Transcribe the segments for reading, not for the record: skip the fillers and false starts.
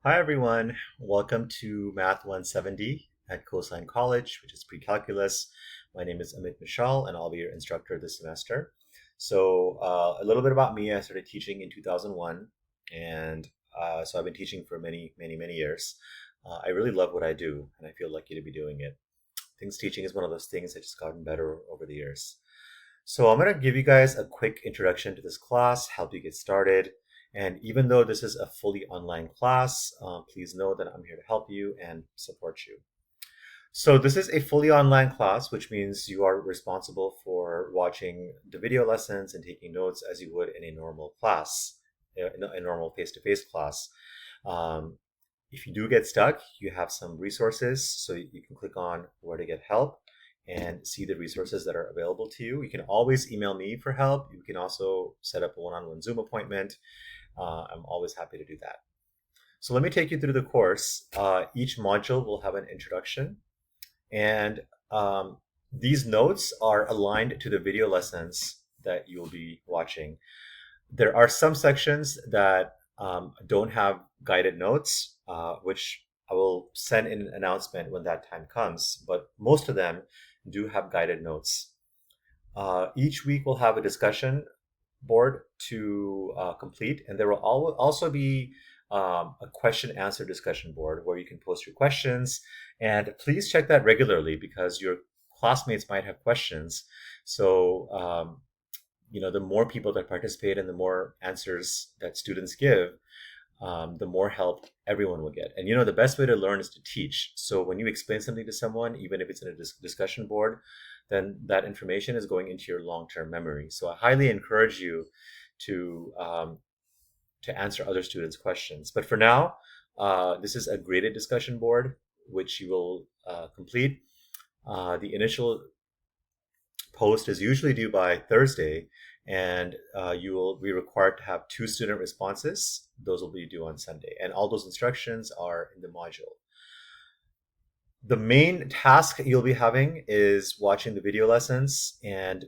Hi everyone, welcome to Math 170 at Cosine College, which is pre-calculus. My name is Amit Mishal and I'll be your instructor this semester. A little bit about me. I started teaching in 2001 and so I've been teaching for many years. I really love what I do and I feel lucky to be doing it. Things teaching is one of those things that just gotten better over the years. So I'm going to give you guys a quick introduction to this class, help you get started. And even though this is a fully online class, please know that I'm here to help you and support you. So this is a fully online class, which means you are responsible for watching the video lessons and taking notes as you would in a normal class, a normal face-to-face class. Um, if you do get stuck, you have some resources, so you can click on where to get help and see the resources that are available to you. You can always email me for help. You can also set up a one-on-one Zoom appointment. I'm always happy to do that. So let me take you through the course. Each module will have an introduction, and these notes are aligned to the video lessons that you'll be watching. There are some sections that don't have guided notes, which I will send in an announcement when that time comes, but most of them do have guided notes. Each week we'll have a discussion board to complete, and there will also be a question answer discussion board where you can post your questions. And please check that regularly because your classmates might have questions. So, the more people that participate and the more answers that students give, the more help everyone will get. And the best way to learn is to teach. So when you explain something to someone, even if it's in a discussion board, then that information is going into your long-term memory. So I highly encourage you to answer other students' questions. But for now, this is a graded discussion board, which you will complete. The initial post is usually due by Thursday, and you will be required to have 2 student responses. Those will be due on Sunday, and all those instructions are in the module. The main task you'll be having is watching the video lessons and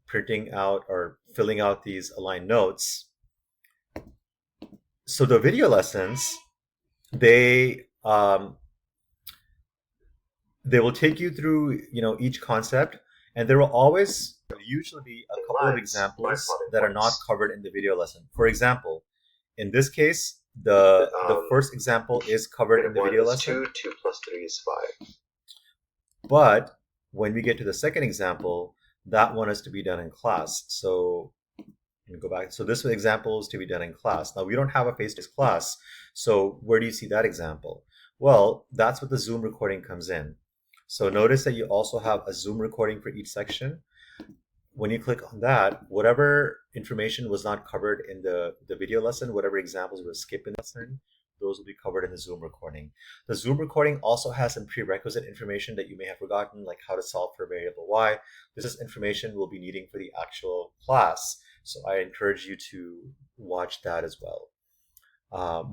printing out or filling out these aligned notes. So the video lessons, they will take you through each concept, and there will always usually be a couple of examples that are not covered in the video lesson. For example, in this case, the first example is covered in the video lesson. 2 plus 3 is 5. But when we get to the second example, that one is to be done in class. So let me go back. So this example is to be done in class. Now we don't have a face-to-face class, so where do you see that example? Well, that's what the Zoom recording comes in. So notice that you also have a Zoom recording for each section. When you click on that, whatever information was not covered in the video lesson, whatever examples were skipped in the lesson, those will be covered in the Zoom recording. The Zoom recording also has some prerequisite information that you may have forgotten, like how to solve for variable y. This is information we'll be needing for the actual class, so I encourage you to watch that as well.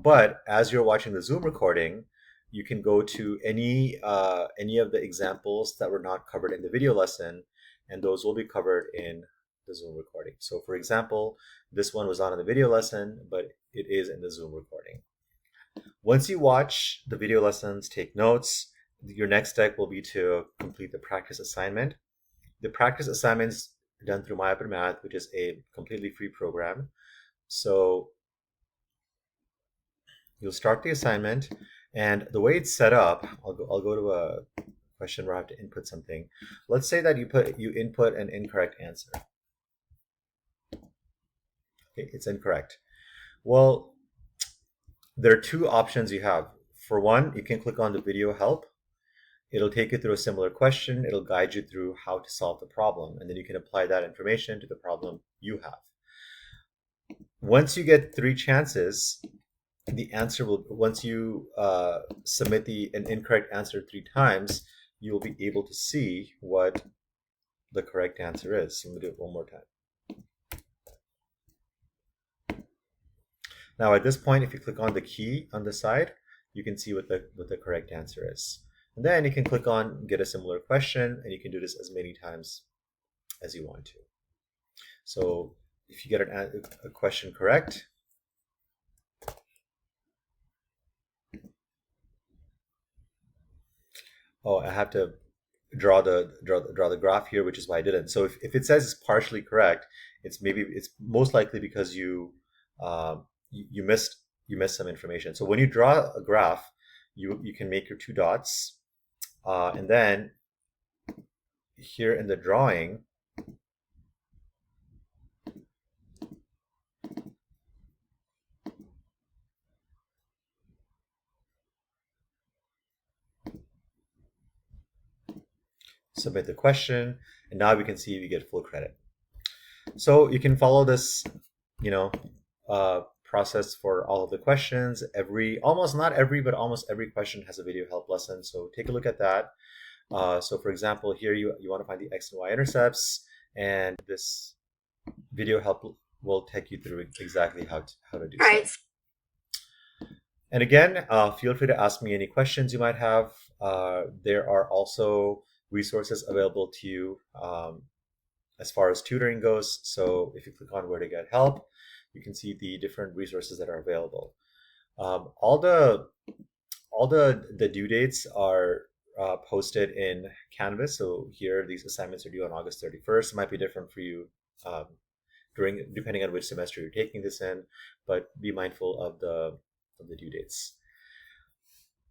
But as you're watching the Zoom recording, you can go to any of the examples that were not covered in the video lesson, and those will be covered in the Zoom recording. So for example, this one was not in the video lesson, but it is in the Zoom recording. Once you watch the video lessons, take notes, your next step will be to complete the practice assignment. The practice assignment's done through MyOpenMath, which is a completely free program. So you'll start the assignment, and the way it's set up, I'll go to a question where I have to input something. Let's say that you input an incorrect answer. Okay, it's incorrect. Well, there are 2 options you have. For one, you can click on the video help. It'll take you through a similar question. It'll guide you through how to solve the problem, and then you can apply that information to the problem you have. Once you get 3 chances, the answer will, once you submit an incorrect answer 3 times, you will be able to see what the correct answer is. So let me do it one more time. Now at this point, if you click on the key on the side, you can see what the correct answer is. And then you can click on get a similar question, and you can do this as many times as you want to. So if you get a question correct, Oh, I have to draw the graph here, which is why I didn't. So if it says it's partially correct, it's most likely because you missed some information. So when you draw a graph, you can make your two dots, and then here in the drawing, submit the question, and now we can see we get full credit. So you can follow this, you know, process for all of the questions. Almost not every, but almost every question has a video help lesson. So take a look at that. So for example, here you want to find the X and Y intercepts, and this video help will take you through exactly how to do so. And again, feel free to ask me any questions you might have. There are also resources available to you as far as tutoring goes. So if you click on where to get help, you can see the different resources that are available. All the due dates are posted in Canvas. So here, these assignments are due on August 31st. It might be different for you um, depending on which semester you're taking this in, but be mindful of the due dates.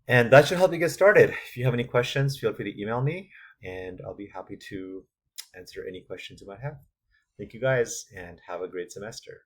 And that should help you get started. If you have any questions, feel free to email me, and I'll be happy to answer any questions you might have. Thank you guys, and have a great semester.